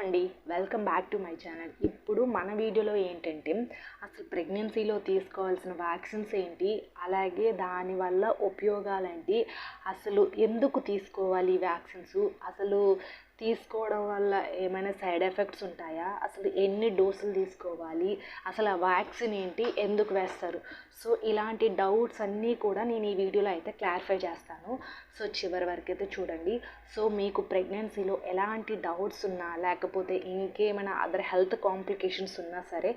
అండి, welcome back to my channel. ఇప్పుడు మన వీడియోలో ఏంటంటే అసలు ప్రెగ్నెన్సీలో తీసుకోవాల్సిన వ్యాక్సిన్స్ ఏంటి, అలాగే దానివల్ల ఉపయోగాలేంటి, అసలు ఎందుకు తీసుకోవాలి ఈ వ్యాక్సిన్స్, అసలు తీసుకోవడం వల్ల ఏమైనా సైడ్ ఎఫెక్ట్స్ ఉంటాయా, అసలు ఎన్ని డోసులు తీసుకోవాలి, అసలు ఆ వ్యాక్సిన్ ఏంటి, ఎందుకు వేస్తారు, సో ఇలాంటి డౌట్స్ అన్నీ కూడా నేను ఈ వీడియోలో అయితే క్లారిఫై చేస్తాను. సో చివరి వరకు అయితే చూడండి. సో మీకు ప్రెగ్నెన్సీలో ఎలాంటి డౌట్స్ ఉన్నా లేకపోతే ఇంకేమైనా అదర్ హెల్త్ కాంప్లికేషన్స్ ఉన్నా సరే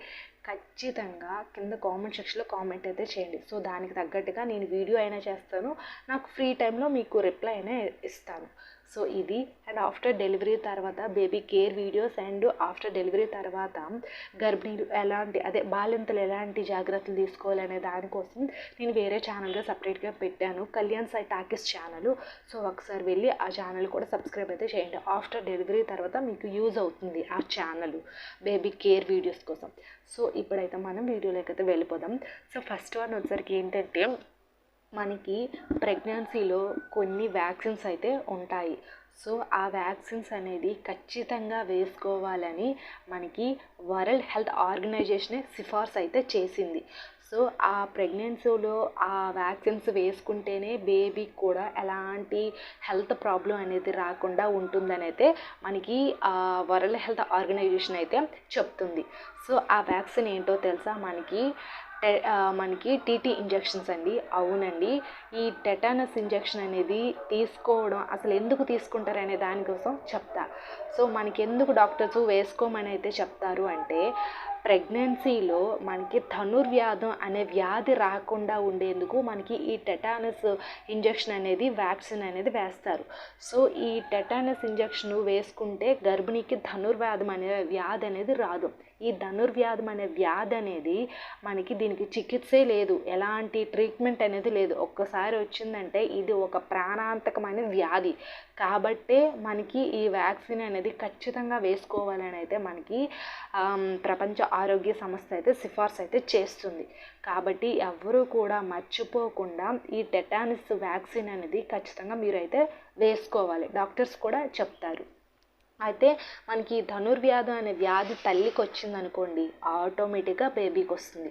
ఖచ్చితంగా కింద కామెంట్ సెక్షన్లో కామెంట్ అయితే చేయండి. సో దానికి తగ్గట్టుగా నేను వీడియో అయినా చేస్తాను, నాకు ఫ్రీ టైంలో మీకు రిప్లై అయినా ఇస్తాను. సో ఇది అండ్ ఆఫ్టర్ డెలివరీ తర్వాత baby care videos and after delivery తర్వాత గర్భిణీలు బాలింతలు ఎలాంటి జాగ్రత్తలు తీసుకోవాలనే దానికోసం నేను వేరే ఛానల్గా సపరేట్గా పెట్టాను, Kalyan Sai talkies channel. So ఒకసారి వెళ్ళి ఆ ఛానల్ కూడా సబ్స్క్రైబ్ అయితే చేయండి. ఆఫ్టర్ డెలివరీ తర్వాత మీకు యూజ్ అవుతుంది ఆ ఛానల్ బేబీ కేర్ వీడియోస్ కోసం. సో ఇప్పుడైతే మనం వీడియోలోకి అయితే వెళ్ళిపోదాం. సో ఫస్ట్ వన్ వచ్చేసరికి ఏంటంటే మనకి ప్రెగ్నెన్సీలో కొన్ని వ్యాక్సిన్స్ అయితే ఉంటాయి. సో ఆ వ్యాక్సిన్స్ అనేది ఖచ్చితంగా వేసుకోవాలని మనకి వరల్డ్ హెల్త్ ఆర్గనైజేషనే సిఫార్సు అయితే చేసింది. సో ఆ ప్రెగ్నెన్సీలో ఆ వ్యాక్సిన్స్ వేసుకుంటేనే బేబీకి కూడా ఎలాంటి హెల్త్ ప్రాబ్లం అనేది రాకుండా ఉంటుందని అయితే మనకి వరల్డ్ హెల్త్ ఆర్గనైజేషన్ అయితే చెప్తుంది. సో ఆ వ్యాక్సిన్ ఏంటో తెలుసా, మనకి టీటీ ఇంజెక్షన్స్ అండి. అవునండి, ఈ టెటానస్ ఇంజెక్షన్ అనేది తీసుకోవడం అసలు ఎందుకు తీసుకుంటారనే దానికోసం చెప్తా. సో మనకి ఎందుకు డాక్టర్స్ వేసుకోమని అయితే చెప్తారు అంటే ప్రెగ్నెన్సీలో మనకి ధనుర్వ్యాధం అనే వ్యాధి రాకుండా ఉండేందుకు మనకి ఈ టెటానస్ ఇంజెక్షన్ అనేది వ్యాక్సిన్ అనేది వేస్తారు. సో ఈ టెటానస్ ఇంజెక్షన్ వేసుకుంటే గర్భిణీకి ధనుర్వ్యాధం అనే వ్యాధి అనేది రాదు. ఈ ధనుర్వ్యాధం అనే వ్యాధి అనేది మనకి దీనికి చికిత్సే లేదు, ఎలాంటి ట్రీట్మెంట్ అనేది లేదు. ఒక్కసారి వచ్చిందంటే ఇది ఒక ప్రాణాంతకమైన వ్యాధి. కాబట్టే మనకి ఈ వ్యాక్సిన్ అనేది ఖచ్చితంగా వేసుకోవాలని అయితే మనకి ప్రపంచ ఆరోగ్య సంస్థ అయితే సిఫార్సు అయితే చేస్తుంది. కాబట్టి ఎవరు కూడా మర్చిపోకుండా ఈ టెటానస్ వ్యాక్సిన్ అనేది ఖచ్చితంగా మీరైతే వేసుకోవాలి, డాక్టర్స్ కూడా చెప్తారు. అయితే మనకి ధనుర్వ్యాధం అనే వ్యాధి తల్లికి వచ్చిందనుకోండి, ఆటోమేటిక్గా బేబీకి వస్తుంది.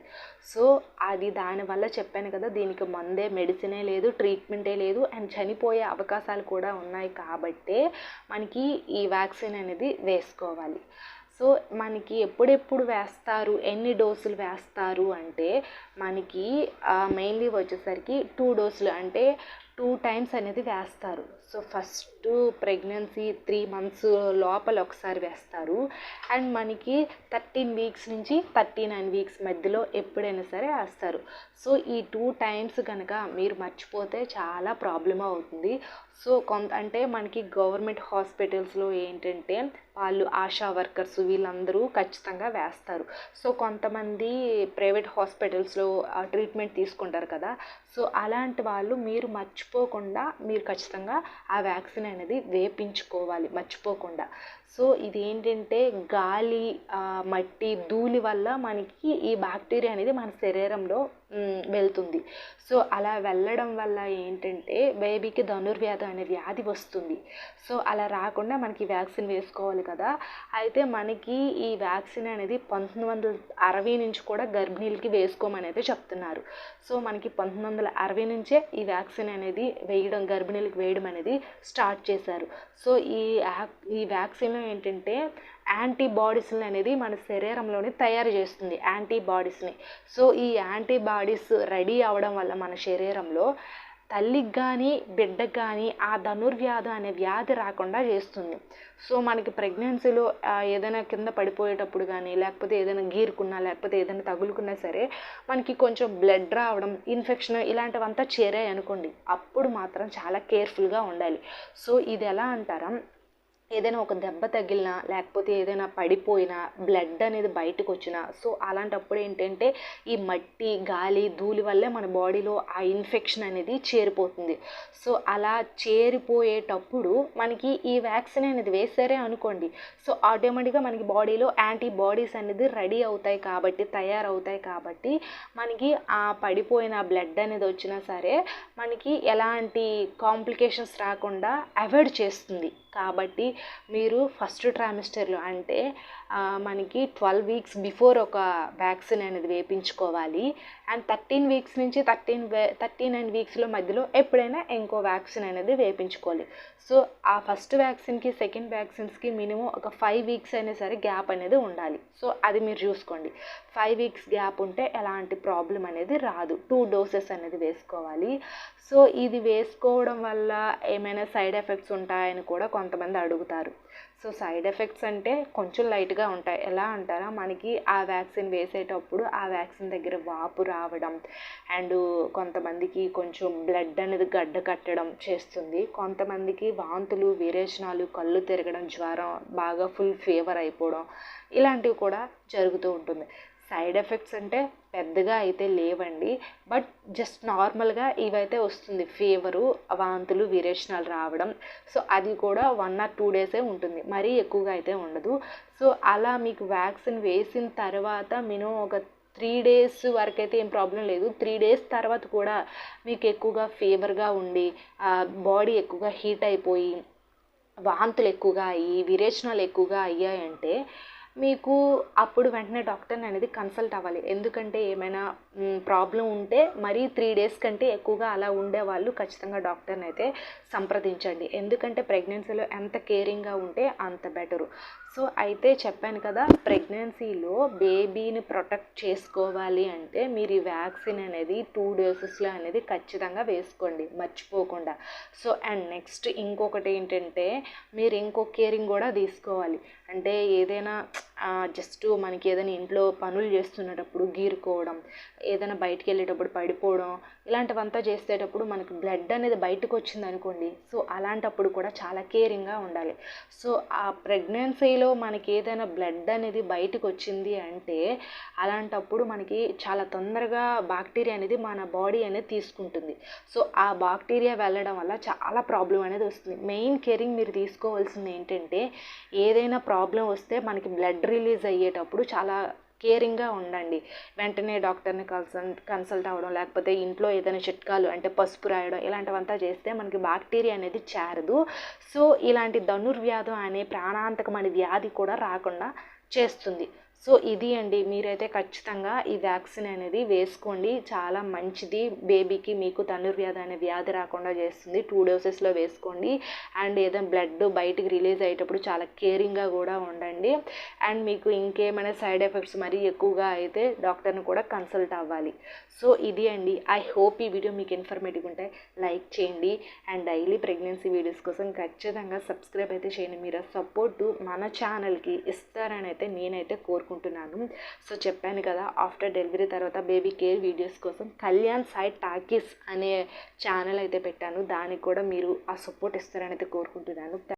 సో అది దానివల్ల చెప్పాను కదా, దీనికి మందే మెడిసినే లేదు, ట్రీట్మెంటే లేదు అండ్ చనిపోయే అవకాశాలు కూడా ఉన్నాయి. కాబట్టే మనకి ఈ వ్యాక్సిన్ అనేది వేసుకోవాలి. సో మనకి ఎప్పుడెప్పుడు వేస్తారు, ఎన్ని డోసులు వేస్తారు అంటే మనకి మెయిన్లీ వచ్చేసరికి 2 డోసులు అంటే 2 టైమ్స్ అనేది వేస్తారు. సో ఫస్ట్ ప్రెగ్నెన్సీ 3 months లోపల ఒకసారి వేస్తారు అండ్ మనకి 13 weeks నుంచి 39 weeks మధ్యలో ఎప్పుడైనా సరే వేస్తారు. సో ఈ 2 times కనుక మీరు మర్చిపోతే చాలా ప్రాబ్లం అవుతుంది. సో అంటే మనకి గవర్నమెంట్ హాస్పిటల్స్లో ఏంటంటే వాళ్ళు ఆశా వర్కర్స్ వీళ్ళందరూ ఖచ్చితంగా వేస్తారు. సో కొంతమంది ప్రైవేట్ హాస్పిటల్స్లో ట్రీట్మెంట్ తీసుకుంటారు కదా, సో అలాంటి వాళ్ళు మీరు మర్చిపోకుండా మీరు ఖచ్చితంగా ఆ వ్యాక్సిన్ అనేది వేయించుకోవాలి మర్చిపోకుండా. సో ఇది ఏంటంటే గాలి, మట్టి, ధూళి వల్ల మనకి ఈ బ్యాక్టీరియా అనేది మన శరీరంలో వెళ్తుంది. సో అలా వెళ్ళడం వల్ల ఏంటంటే బేబీకి ధనుర్వ్యాధి అనే వ్యాధి వస్తుంది. సో అలా రాకుండా మనకి వ్యాక్సిన్ వేసుకోవాలి కదా. అయితే మనకి ఈ వ్యాక్సిన్ అనేది 1960 నుంచి కూడా గర్భిణీలకి వేసుకోమని అయితే చెప్తున్నారు. సో మనకి 1960 నుంచే ఈ వ్యాక్సిన్ అనేది గర్భిణీలకు వేయడం అనేది స్టార్ట్ చేశారు. సో ఈ వ్యాక్సిన్లో ఏంటంటే యాంటీబాడీస్ని అనేది మన శరీరంలోనే తయారు చేస్తుంది, యాంటీబాడీస్ని. సో ఈ యాంటీబాడీస్ రెడీ అవ్వడం వల్ల మన శరీరంలో తల్లికి కానీ బిడ్డకు కానీ ఆ ధనుర్వ్యాధి అనే వ్యాధి రాకుండా చేస్తుంది. సో మనకి ప్రెగ్నెన్సీలో ఏదైనా కింద పడిపోయేటప్పుడు కానీ లేకపోతే ఏదైనా గీరుకున్నా లేకపోతే ఏదైనా తగులుకున్నా సరే మనకి కొంచెం బ్లడ్ రావడం, ఇన్ఫెక్షన్ ఇలాంటివంతా చేరాయి అనుకోండి, అప్పుడు మాత్రం చాలా కేర్ఫుల్గా ఉండాలి. సో ఇది ఎలా అంటారా, ఏదైనా ఒక దెబ్బ తగిలినా లేకపోతే ఏదైనా పడిపోయినా బ్లడ్ అనేది బయటకు వచ్చినా, సో అలాంటప్పుడు ఏంటంటే ఈ మట్టి, గాలి, ధూళి వల్లే మన బాడీలో ఆ ఇన్ఫెక్షన్ అనేది చేరిపోతుంది. సో అలా చేరిపోయేటప్పుడు మనకి ఈ వ్యాక్సిన్ అనేది వేసారే అనుకోండి, సో ఆటోమేటిక్గా మనకి బాడీలో యాంటీబాడీస్ అనేది రెడీ అవుతాయి కాబట్టి, తయారవుతాయి కాబట్టి మనకి ఆ పడిపోయిన బ్లడ్ అనేది వచ్చినా సరే మనకి ఎలాంటి కాంప్లికేషన్స్ రాకుండా అవాయిడ్ చేస్తుంది. కాబట్టి మీరు ఫస్ట్ ట్రైమిస్టర్లో అంటే మనకి 12 వీక్స్ బిఫోర్ ఒక వ్యాక్సిన్ అనేది వేయించుకోవాలి. అండ్ 13 వీక్స్ నుంచి 39 వీక్స్లో మధ్యలో ఎప్పుడైనా ఇంకో వ్యాక్సిన్ అనేది వేయించుకోవాలి. సో ఆ ఫస్ట్ వ్యాక్సిన్కి సెకండ్ వ్యాక్సిన్స్కి మినిమం ఒక 5 వీక్స్ అయినా సరే గ్యాప్ అనేది ఉండాలి. సో అది మీరు చూసుకోండి. 5 వీక్స్ గ్యాప్ ఉంటే ఎలాంటి ప్రాబ్లం అనేది రాదు. 2 డోసెస్ అనేది వేసుకోవాలి. సో ఇది వేసుకోవడం వల్ల ఏమైనా సైడ్ ఎఫెక్ట్స్ ఉంటాయని కూడా కొంతమంది అడుగుతారు. సో సైడ్ ఎఫెక్ట్స్ అంటే కొంచెం లైట్గా ఉంటాయి. ఎలా అంటారా, మనకి ఆ వ్యాక్సిన్ వేసేటప్పుడు ఆ వ్యాక్సిన్ దగ్గర వాపు రావడం అండ్ కొంతమందికి కొంచెం బ్లడ్ అనేది గడ్డ కట్టడం చేస్తుంది. కొంతమందికి వాంతులు, విరేచనాలు, కళ్ళు తిరగడం, జ్వరం, బాగా ఫుల్ ఫీవర్ అయిపోవడం ఇలాంటివి కూడా జరుగుతూ ఉంటుంది. సైడ్ ఎఫెక్ట్స్ అంటే పెద్దగా అయితే లేవండి, బట్ జస్ట్ నార్మల్గా ఇవైతే వస్తుంది. ఫీవరు, వాంతులు, విరేచనాలు రావడం. సో అది కూడా 1 or 2 డేసే ఉంటుంది, మరీ ఎక్కువగా అయితే ఉండదు. సో అలా మీకు వ్యాక్సిన్ వేసిన తర్వాత మినిమం ఒక 3 డేస్ వరకు అయితే ఏం ప్రాబ్లం లేదు. 3 డేస్ తర్వాత కూడా మీకు ఎక్కువగా ఫీవర్గా ఉండి బాడీ ఎక్కువగా హీట్ అయిపోయి వాంతులు ఎక్కువగా అయ్యి విరేచనాలు ఎక్కువగా అయ్యాయంటే మీకు అప్పుడు వెంటనే డాక్టర్ని అనేది కన్సల్ట్ అవ్వాలి. ఎందుకంటే ఏమైనా ప్రాబ్లం ఉంటే మరీ 3 డేస్ కంటే ఎక్కువగా అలా ఉండేవాళ్ళు ఖచ్చితంగా డాక్టర్ని అయితే సంప్రదించండి. ఎందుకంటే ప్రెగ్నెన్సీలో ఎంత కేరింగ్గా ఉంటే అంత బెటరు. సో అయితే చెప్పాను కదా, ప్రెగ్నెన్సీలో బేబీని ప్రొటెక్ట్ చేసుకోవాలి అంటే మీరు ఈ వ్యాక్సిన్ అనేది 2 డోసెస్లో అనేది ఖచ్చితంగా వేసుకోండి, మర్చిపోకుండా. సో అండ్ నెక్స్ట్ ఇంకొకటి ఏంటంటే మీరు ఇంకో కేరింగ్ కూడా తీసుకోవాలి. అంటే ఏదైనా జస్ట్ మనకి ఏదైనా ఇంట్లో పనులు చేస్తున్నప్పుడు గీరుకోవడం, ఏదైనా బయటికి వెళ్ళేటప్పుడు పడిపోవడం, ఇలాంటివంతా చేసేటప్పుడు మనకి బ్లడ్ అనేది బయటకు వచ్చింది అనుకోండి. సో అలాంటప్పుడు కూడా చాలా కేరింగ్గా ఉండాలి. సో ఆ ప్రెగ్నెన్సీలో మనకి ఏదైనా బ్లడ్ అనేది బయటకు వచ్చింది అంటే అలాంటప్పుడు మనకి చాలా తొందరగా బాక్టీరియా అనేది మన బాడీ అనేది తీసుకుంటుంది. సో ఆ బాక్టీరియా వెళ్ళడం వల్ల చాలా ప్రాబ్లం అనేది వస్తుంది. మెయిన్ కేరింగ్ మీరు తీసుకోవాల్సింది ఏంటంటే ఏదైనా ప్రాబ్లం వస్తే మనకి బ్లడ్ రిలీజ్ అయ్యేటప్పుడు చాలా కేరింగ్గా ఉండండి. వెంటనే డాక్టర్ని కన్సల్ట్ అవ్వడం, లేకపోతే ఇంట్లో ఏదైనా చిట్కాలు అంటే పసుపు రాయడం ఇలాంటివంతా చేస్తే మనకి బాక్టీరియా అనేది చేరదు. సో ఇలాంటి ధనుర్వ్యాధం అనే ప్రాణాంతకమైన వ్యాధి కూడా రాకుండా చేస్తుంది. సో ఇది అండి, మీరైతే ఖచ్చితంగా ఈ వ్యాక్సిన్ అనేది వేసుకోండి. చాలా మంచిది. బేబీకి మీకు ధనుర్వ్యాధి అనే వ్యాధి రాకుండా చేస్తుంది. 2 డోసెస్లో వేసుకోండి. అండ్ ఏదైనా బ్లడ్ బయటికి రిలీజ్ అయ్యేటప్పుడు చాలా కేరింగ్గా కూడా ఉండండి. అండ్ మీకు ఇంకేమైనా సైడ్ ఎఫెక్ట్స్ మరీ ఎక్కువగా అయితే డాక్టర్ని కూడా కన్సల్ట్ అవ్వాలి. సో ఇది అండి. ఐ హోప్ ఈ వీడియో మీకు ఇన్ఫర్మేటివ్ ఉంటే లైక్ చేయండి. అండ్ డైలీ ప్రెగ్నెన్సీ వీడియోస్ కోసం ఖచ్చితంగా సబ్స్క్రైబ్ అయితే చేయండి. మీరు సపోర్టు మన ఛానల్కి ఇస్తారని అయితే నేనైతే కోరుకుంటున్నాను. సో చెప్పాను కదా, ఆఫ్టర్ డెలివరీ తర్వాత బేబీ కేర్ వీడియోస్ కోసం కళ్యాణ్ సాయి టాకీస్ అనే ఛానల్ అయితే పెట్టాను. దానికి కూడా మీరు ఆ సపోర్ట్ ఇస్తారని అయితే కోరుకుంటున్నాను.